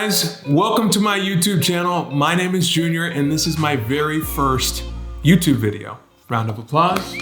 guys, welcome to my YouTube channel. My name is Junior and this is my very first YouTube video. Round of applause.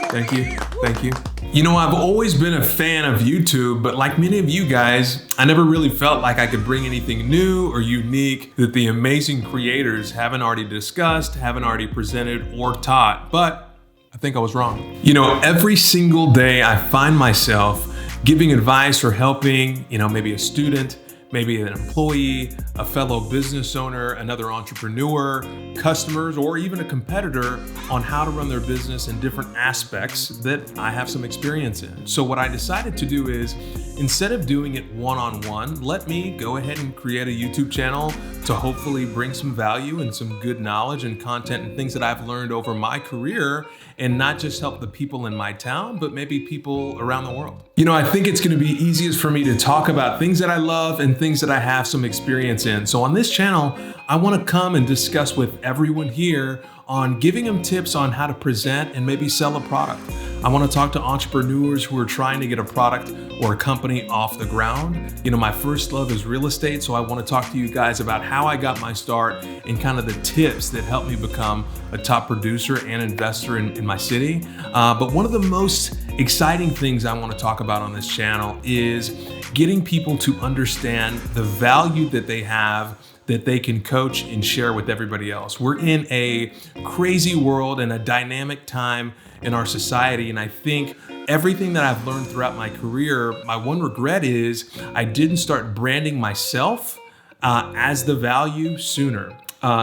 Thank you, thank you. You know, I've always been a fan of YouTube, but like many of you guys, I never really felt like I could bring anything new or unique that the amazing creators haven't already discussed, haven't already presented or taught, but I think I was wrong. You know, every single day I find myself giving advice or helping, maybe a student, maybe an employee, a fellow business owner, another entrepreneur, customers, or even a competitor on how to run their business in different aspects that I have some experience in. So what I decided to do is, instead of doing it one-on-one, let me go ahead and create a YouTube channel to hopefully bring some value and some good knowledge and content and things that I've learned over my career, and not just help the people in my town, but maybe people around the world. You know, I think it's gonna be easiest for me to talk about things that I love and things that I have some experience in. So on this channel, I wanna come and discuss with everyone here on giving them tips on how to present and maybe sell a product. I wanna talk to entrepreneurs who are trying to get a product or a company off the ground. You know, my first love is real estate, so I wanna talk to you guys about how I got my start and kind of the tips that helped me become a top producer and investor in my city. But one of the most exciting things I wanna talk about on this channel is getting people to understand the value that they have that they can coach and share with everybody else. We're in a crazy world and a dynamic time in our society, and I think everything that I've learned throughout my career, my one regret is I didn't start branding myself as the value sooner.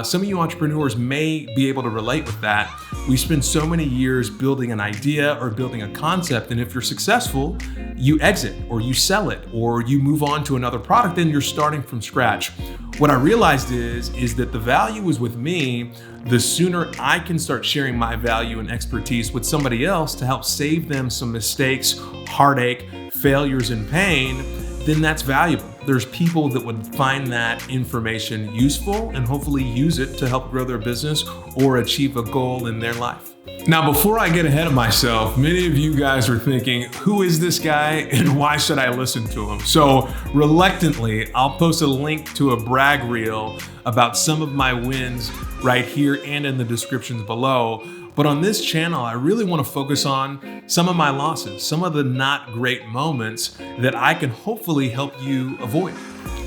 Some of you entrepreneurs may be able to relate with that. We spend so many years building an idea or building a concept, and if you're successful, you exit or you sell it or you move on to another product and you're starting from scratch. What I realized is that the value is with me. The sooner I can start sharing my value and expertise with somebody else to help save them some mistakes, heartache, failures, and pain, then that's valuable. There's people that would find that information useful and hopefully use it to help grow their business or achieve a goal in their life. Now, before I get ahead of myself, many of you guys are thinking, who is this guy and why should I listen to him? So reluctantly, I'll post a link to a brag reel about some of my wins right here and in the descriptions below. But on this channel, I really want to focus on some of my losses, some of the not great moments that I can hopefully help you avoid.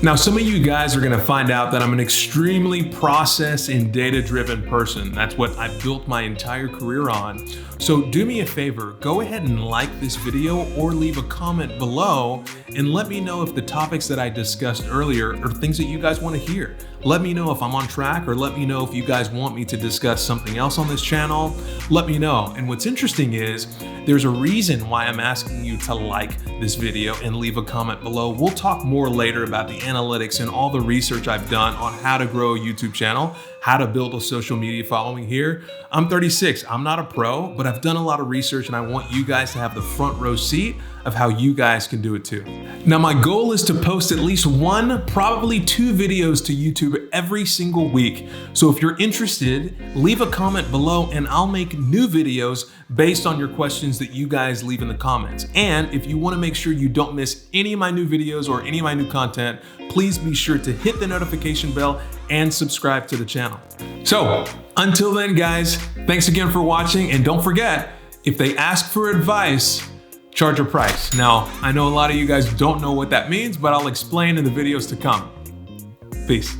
Now, some of you guys are gonna find out that I'm an extremely process and data-driven person. That's what I built my entire career on. So do me a favor, go ahead and like this video or leave a comment below and let me know if the topics that I discussed earlier are things that you guys wanna hear. Let me know if I'm on track, or let me know if you guys want me to discuss something else on this channel. Let me know. And what's interesting is there's a reason why I'm asking you to like this video and leave a comment below. We'll talk more later about the analytics and all the research I've done on how to grow a YouTube channel, how to build a social media following here. I'm 36, I'm not a pro, but I've done a lot of research and I want you guys to have the front row seat of how you guys can do it too. Now, my goal is to post at least one, probably two videos to YouTube every single week. So if you're interested, leave a comment below and I'll make new videos based on your questions that you guys leave in the comments. And if you want to make sure you don't miss any of my new videos or any of my new content, please be sure to hit the notification bell and subscribe to the channel. So until then, guys, thanks again for watching. And don't forget, if they ask for advice, charge a price. Now, I know a lot of you guys don't know what that means, but I'll explain in the videos to come. Peace.